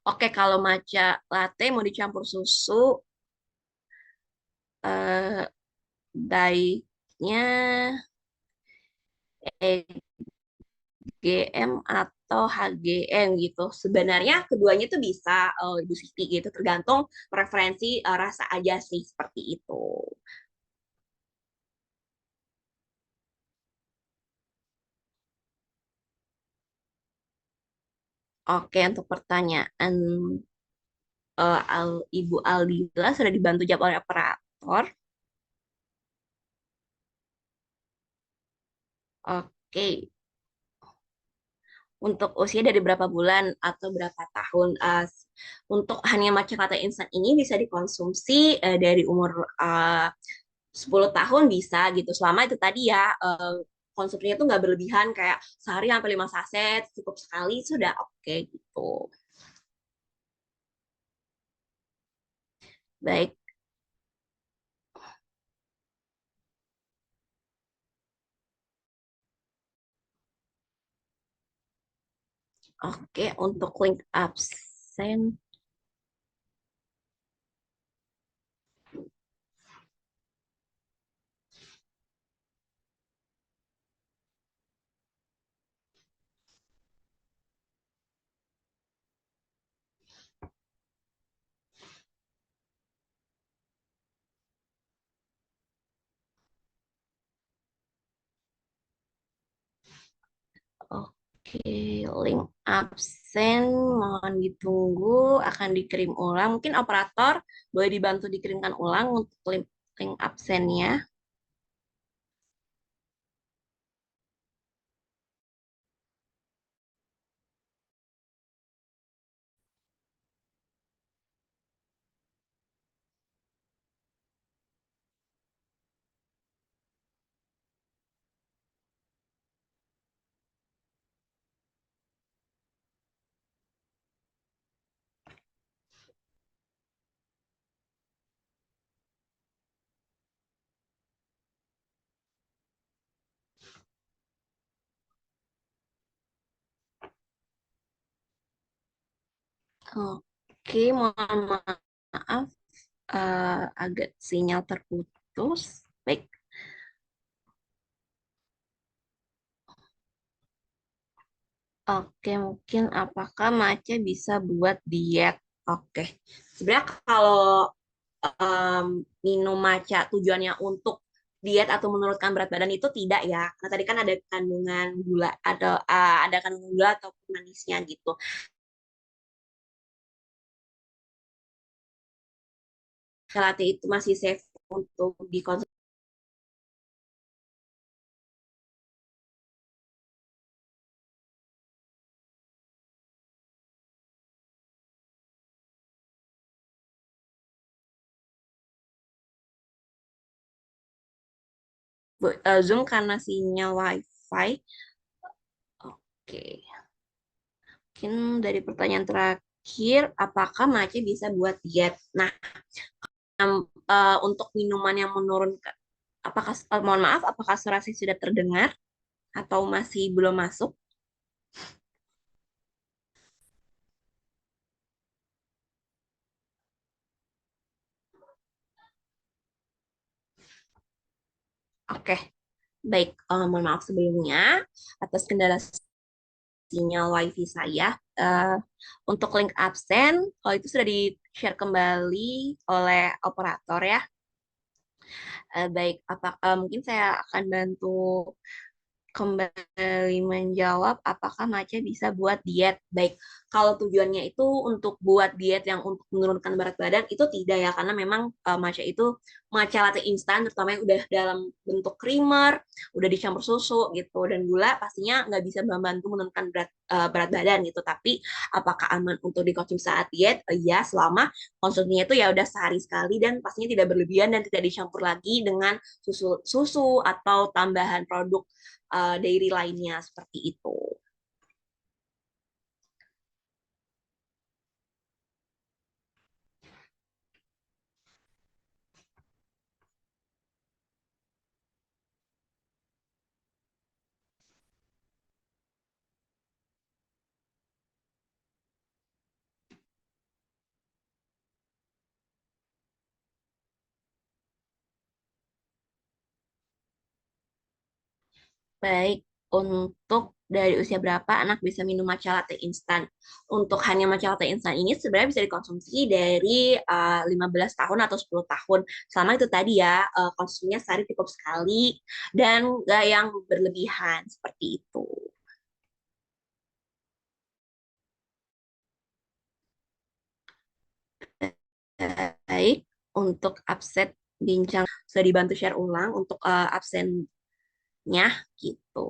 Oke, kalau matcha latte mau dicampur susu, eh, baiknya EGM atau HGM gitu. Sebenarnya keduanya itu bisa, Ibu Siti gitu, tergantung preferensi rasa aja sih seperti itu. Oke, untuk pertanyaan Ibu Aldila sudah dibantu jawab oleh operator. Oke, untuk usia dari berapa bulan atau berapa tahun? Untuk hanya matcha latte instan ini bisa dikonsumsi dari umur 10 tahun bisa gitu. Selama itu tadi ya konsumsinya tuh nggak berlebihan kayak sehari sampai 5 saset cukup sekali sudah oke gitu. Baik, oke untuk link absen. Oke, link absen mohon ditunggu akan dikirim ulang. Mungkin operator boleh dibantu dikirimkan ulang untuk link absennya. Oke, mohon maaf agak sinyal terputus. Baik, oke mungkin apakah Mace bisa buat diet? Oke, sebenarnya kalau em, minum matcha tujuannya untuk diet atau menurunkan berat badan itu tidak ya. Karena tadi kan ada kandungan gula atau ada kandungan gula atau manisnya gitu. Latte itu masih safe untuk dikonsumsi. Zoom karena sinyal WiFi. Oke, mungkin dari pertanyaan terakhir, apakah Mace bisa buat diet? Nah, untuk minuman yang menurunkan, apakah mohon maaf, apakah suara saya sudah terdengar atau masih belum masuk? Oke, baik. Mohon maaf sebelumnya atas kendala sinyal WiFi saya. Eh, untuk link absen, kalau itu sudah di-share kembali oleh operator ya. Baik, mungkin saya akan bantu kembali menjawab apakah Mace bisa buat diet. Baik, kalau tujuannya itu untuk buat diet yang untuk menurunkan berat badan itu tidak ya, karena memang Mace itu matcha latte instan terutama yang udah dalam bentuk creamer, udah dicampur susu gitu dan gula pastinya nggak bisa membantu menurunkan berat badan gitu. Tapi apakah aman untuk dikonsumsi saat diet? Iya, selama konsumsinya itu ya udah sehari sekali dan pastinya tidak berlebihan dan tidak dicampur lagi dengan susu atau tambahan produk dairy lainnya seperti itu. Baik, untuk dari usia berapa anak bisa minum matcha latte instan? Untuk hanya matcha latte instan ini sebenarnya bisa dikonsumsi dari 15 tahun atau 10 tahun. Selama itu tadi ya, konsumsinya sehari cukup sekali dan nggak yang berlebihan seperti itu. Baik, untuk absen bincang sudah dibantu share ulang untuk absennya gitu.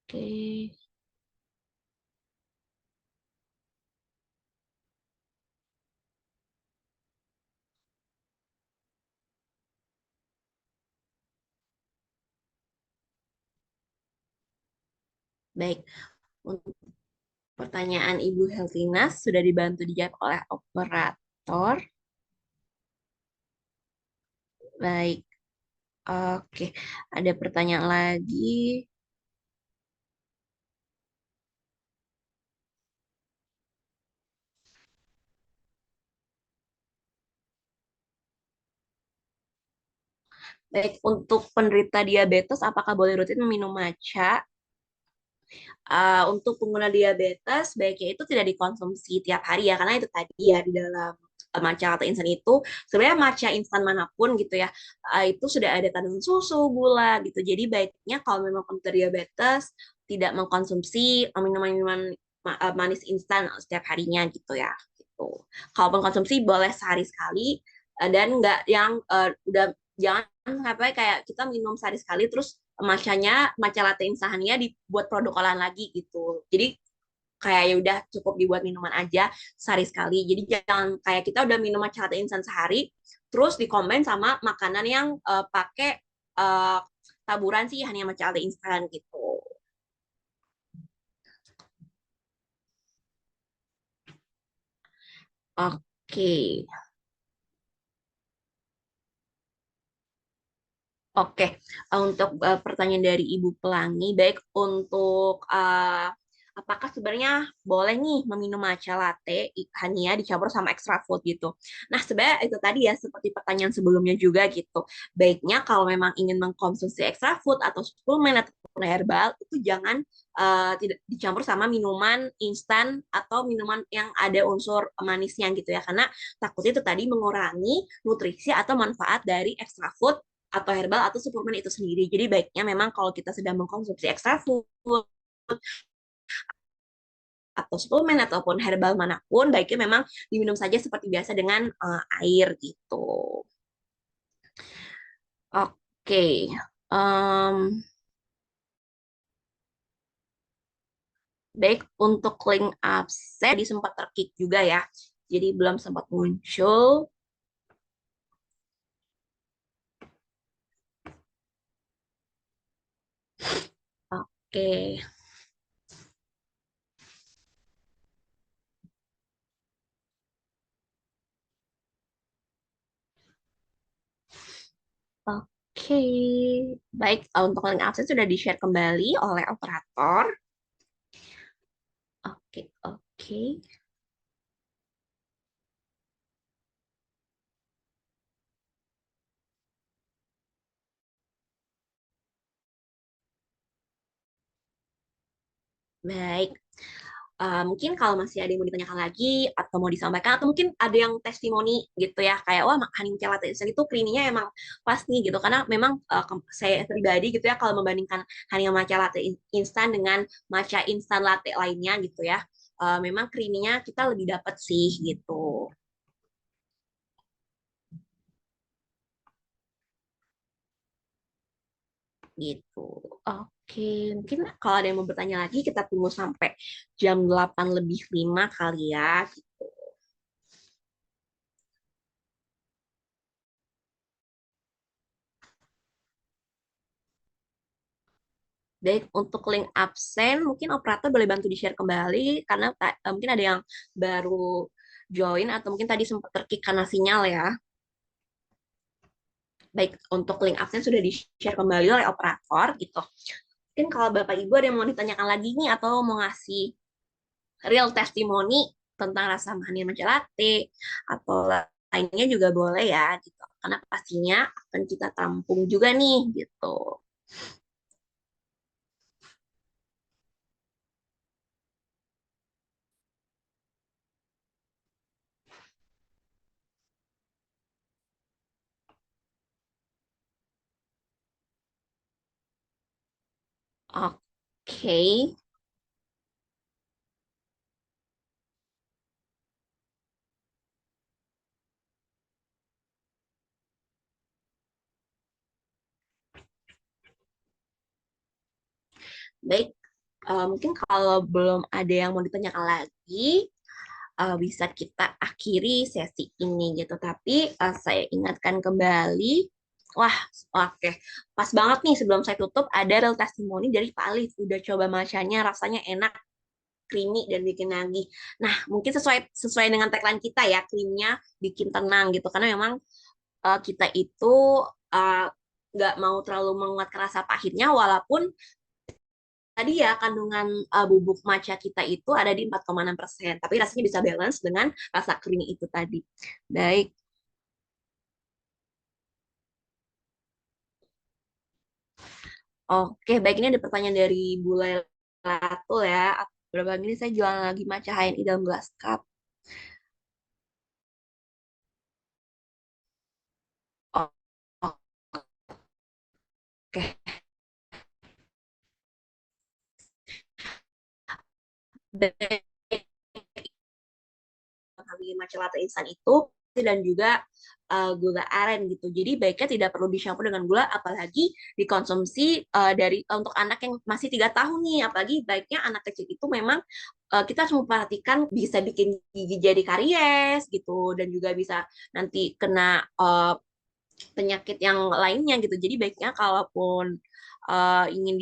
Oke, baik. Untuk pertanyaan Ibu Helvina sudah dibantu dijawab oleh operator. Baik, oke. Ada pertanyaan lagi. Baik, untuk penderita diabetes, apakah boleh rutin meminum matcha? Untuk pengguna diabetes, baiknya itu tidak dikonsumsi tiap hari ya, karena itu tadi ya di dalam matcha atau instan itu, sebenarnya matcha instan manapun gitu ya, itu sudah ada kandungan susu, gula gitu. Jadi baiknya kalau memang penderita diabetes, tidak mengkonsumsi minuman-minuman manis instan setiap harinya gitu ya. Gitu. Kalaupun konsumsi boleh sehari sekali, dan nggak yang udah jangan apa kayak kita minum sehari sekali terus matcha latte instannya dibuat produk olahan lagi gitu. Jadi kayak ya udah cukup dibuat minuman aja sehari sekali. Jadi jangan kayak kita udah minum matcha latte instan sehari, terus dikombin sama makanan yang pakai uh, taburan sih hanya matcha latte instan gitu. Oke. Oke, untuk pertanyaan dari Ibu Pelangi, baik untuk apakah sebenarnya boleh nih meminum matcha latte hanya dicampur sama extra food gitu. Nah, sebenarnya itu tadi ya seperti pertanyaan sebelumnya juga gitu. Baiknya kalau memang ingin mengkonsumsi extra food atau suplemen ataupun herbal itu jangan tidak dicampur sama minuman instan atau minuman yang ada unsur manisnya gitu ya. Karena takutnya itu tadi mengurangi nutrisi atau manfaat dari extra food atau herbal atau suplemen itu sendiri. Jadi baiknya memang kalau kita sedang mengkonsumsi extra food atau suplemen ataupun herbal manapun, baiknya memang diminum saja seperti biasa dengan air gitu. Oke, um, baik untuk link absen di sempat terkik juga ya. Jadi belum sempat muncul. Oke. Oke, baik untuk link absen sudah di-share kembali oleh operator. Oke, oke. Baik, mungkin kalau masih ada yang mau ditanyakan lagi atau mau disampaikan atau mungkin ada yang testimoni gitu ya kayak wah honey matcha latte instan itu creaminya emang pas nih gitu karena memang saya pribadi gitu ya kalau membandingkan honey matcha latte instan dengan matcha instan latte lainnya gitu ya memang creaminya kita lebih dapat sih gitu gitu. Oke, mungkin kalau ada yang mau bertanya lagi kita tunggu sampai jam 8 lebih 5 kali ya. Baik, untuk link absen, mungkin operator boleh bantu di-share kembali, karena mungkin ada yang baru join, atau mungkin tadi sempat terkik karena sinyal ya. Baik, untuk link absen sudah di-share kembali oleh operator, gitu. Mungkin kalau Bapak Ibu ada yang mau ditanyakan lagi nih, atau mau ngasih real testimoni tentang rasa manis matcha latte, atau lainnya juga boleh ya, gitu. Karena pastinya akan kita tampung juga nih, gitu. Oke, baik. Mungkin kalau belum ada yang mau ditanyakan lagi, bisa kita akhiri sesi ini gitu. Tapi saya ingatkan kembali, wah, oke, pas banget nih sebelum saya tutup ada real testimoni dari Pak Alif. Udah coba matchanya, rasanya enak, creamy dan bikin nagih. Nah, mungkin sesuai sesuai dengan tagline kita ya, creamnya bikin tenang gitu. Karena memang kita itu uh, nggak mau terlalu menguatkan rasa pahitnya, walaupun tadi ya kandungan bubuk matcha kita itu ada di 4,6%, tapi rasanya bisa balance dengan rasa creamy itu tadi. Baik, Oke, baik, ini ada pertanyaan dari Bu Lelatul ya. Berapa ini saya jualan lagi matcha HNI dalam gelas cup. Oh, oke. Baik, kami matcha latte instan itu dan juga gula aren gitu. Jadi baiknya tidak perlu dicampur dengan gula, apalagi dikonsumsi dari untuk anak yang masih 3 tahun nih. Apalagi baiknya anak kecil itu memang kita harus memperhatikan bisa bikin gigi jadi karies gitu dan juga bisa nanti kena penyakit yang lainnya gitu. Jadi baiknya kalaupun ingin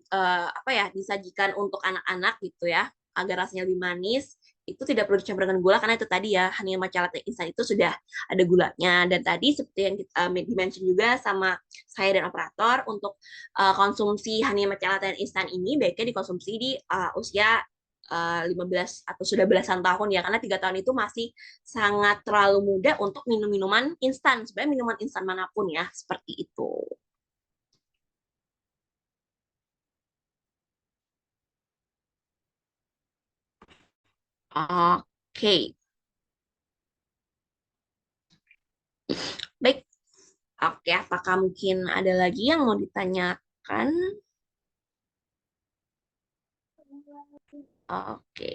apa ya disajikan untuk anak-anak gitu ya agar rasanya lebih manis itu tidak perlu dicampur dengan gula karena itu tadi ya hanya matcha latte instan itu sudah ada gulanya dan tadi seperti yang kita dimention juga sama saya dan operator untuk konsumsi honey matcha latte instan ini baiknya dikonsumsi di usia 15 atau sudah belasan tahun ya karena 3 tahun itu masih sangat terlalu muda untuk minum minuman instan sebenarnya minuman instan manapun ya seperti itu. Oke, baik. Oke, apakah mungkin ada lagi yang mau ditanyakan? Oke,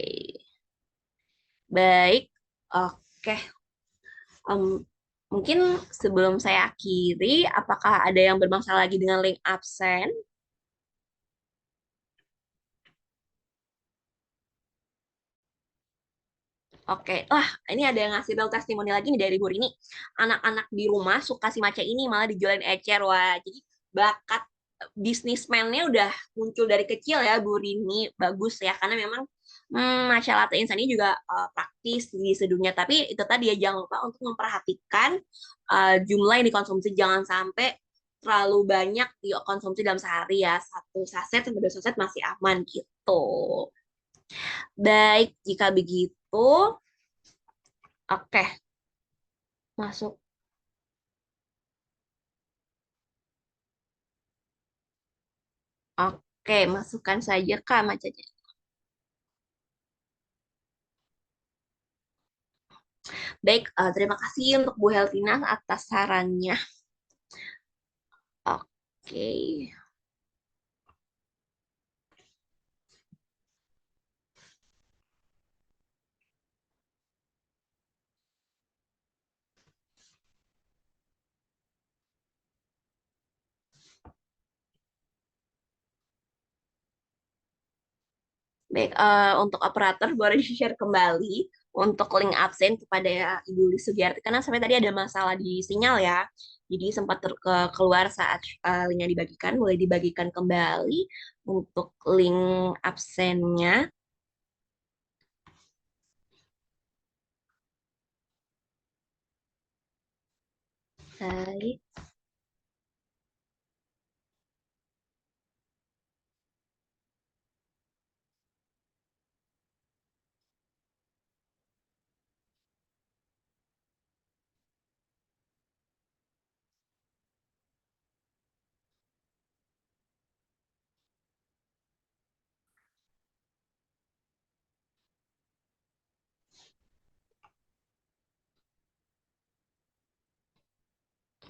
baik. Oke, Em, mungkin sebelum saya akhiri, apakah ada yang bermasalah lagi dengan link absen? Oke, wah ini ada yang ngasih tahu testimoni lagi nih dari Bu Rini. Anak-anak di rumah suka si matcha ini malah dijualin ecer. Wah, jadi bakat bisnismennya udah muncul dari kecil ya Bu Rini. Bagus ya, karena memang matcha latte instan ini juga praktis di seduhnya. Tapi itu tadi ya jangan lupa untuk memperhatikan jumlah yang dikonsumsi. Jangan sampai terlalu banyak dikonsumsi dalam sehari ya. 1 saset sampai 2 saset masih aman gitu. Baik, jika begitu, oke, masuk. Oke, masukkan saja Kak macetnya. Baik, terima kasih untuk Bu Heltina atas sarannya. Oke. Baik, untuk operator boleh di-share kembali untuk link absen kepada Ibu Lis Sugiarti karena sampai tadi ada masalah di sinyal ya. Jadi sempat keluar saat linknya dibagikan, boleh dibagikan kembali untuk link absennya. Baik.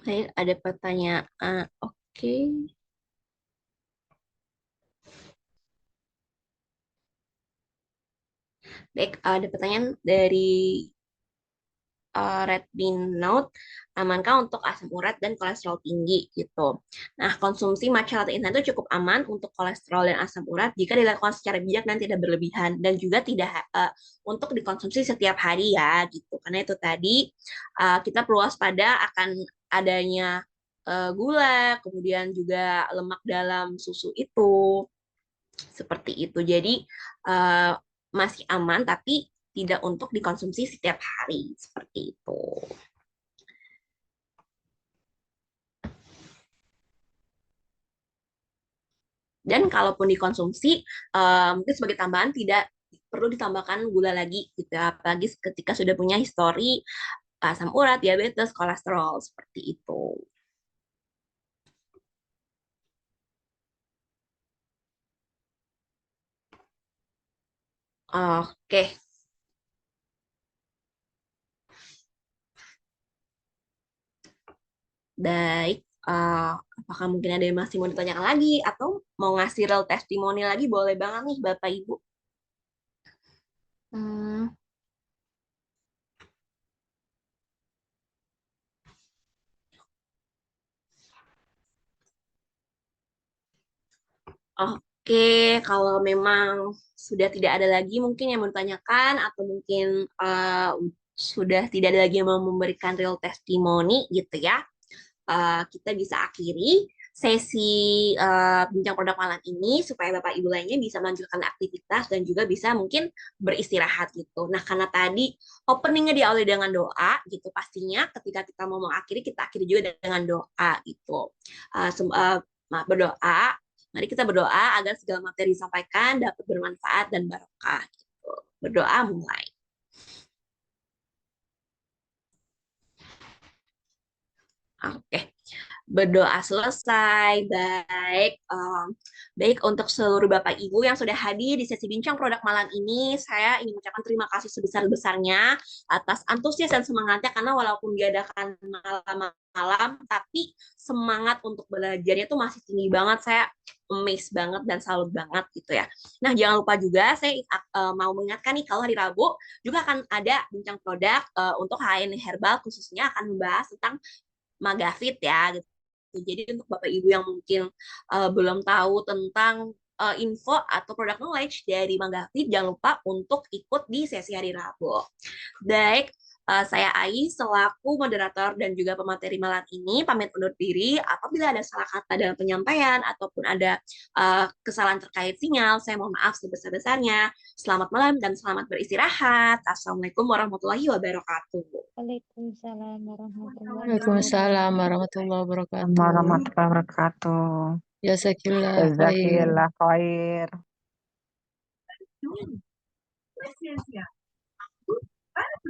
Baik, ada pertanyaan. Oke. Baik, ada pertanyaan dari Redmi Note, amankah untuk asam urat dan kolesterol tinggi gitu. Nah, konsumsi matcha latte instan itu cukup aman untuk kolesterol dan asam urat jika dilakukan secara bijak dan tidak berlebihan dan juga tidak untuk dikonsumsi setiap hari ya gitu. Karena itu tadi kita perlu waspada akan adanya gula, kemudian juga lemak dalam susu itu seperti itu. Jadi uh, masih aman tapi tidak untuk dikonsumsi setiap hari seperti itu. Dan kalaupun dikonsumsi mungkin sebagai tambahan tidak perlu ditambahkan gula lagi gitu ya. Apalagi ketika sudah punya histori asam urat, diabetes, kolesterol seperti itu. Oke, baik. Apakah mungkin ada yang masih mau ditanyakan lagi atau mau ngasih real testimoni lagi? Boleh banget nih Bapak Ibu. Hmm, Oke, kalau memang sudah tidak ada lagi mungkin yang mau ditanyakan atau mungkin sudah tidak ada lagi yang mau memberikan real testimoni gitu ya, kita bisa akhiri sesi bincang produk malam ini supaya Bapak Ibu lainnya bisa melanjutkan aktivitas dan juga bisa mungkin beristirahat gitu. Nah, karena tadi openingnya diawali dengan doa gitu, pastinya ketika kita mau mengakhiri, kita akhiri juga dengan doa gitu. Berdoa, mari kita berdoa agar segala materi disampaikan dapat bermanfaat dan barokah gitu. Berdoa mulai. Oke. Berdoa selesai. Baik untuk seluruh Bapak Ibu yang sudah hadir di sesi bincang produk malam ini, saya ingin mengucapkan terima kasih sebesar-besarnya atas antusias dan semangatnya karena walaupun diadakan malam-malam, tapi semangat untuk belajarnya tuh masih tinggi banget. Saya amazed banget dan salut banget gitu ya. Nah, jangan lupa juga saya mau mengingatkan nih kalau hari Rabu juga akan ada bincang produk untuk HN Herbal khususnya akan membahas tentang Magafit ya gitu. Jadi untuk Bapak Ibu yang mungkin belum tahu tentang info atau product knowledge dari Magafit, jangan lupa untuk ikut di sesi hari Rabu. Baik, saya Ai selaku moderator dan juga pemateri malam ini pamit undur diri. Apabila ada salah kata dalam penyampaian ataupun ada kesalahan terkait sinyal, saya mohon maaf sebesar-besarnya. Selamat malam dan selamat beristirahat. Assalamualaikum warahmatullahi wabarakatuh. Waalaikumsalam warahmatullahi Waalaikumsalam warahmatullahi wabarakatuh. warahmatullahi wabarakatuh. Jazakillah khair. Jazakillah khair.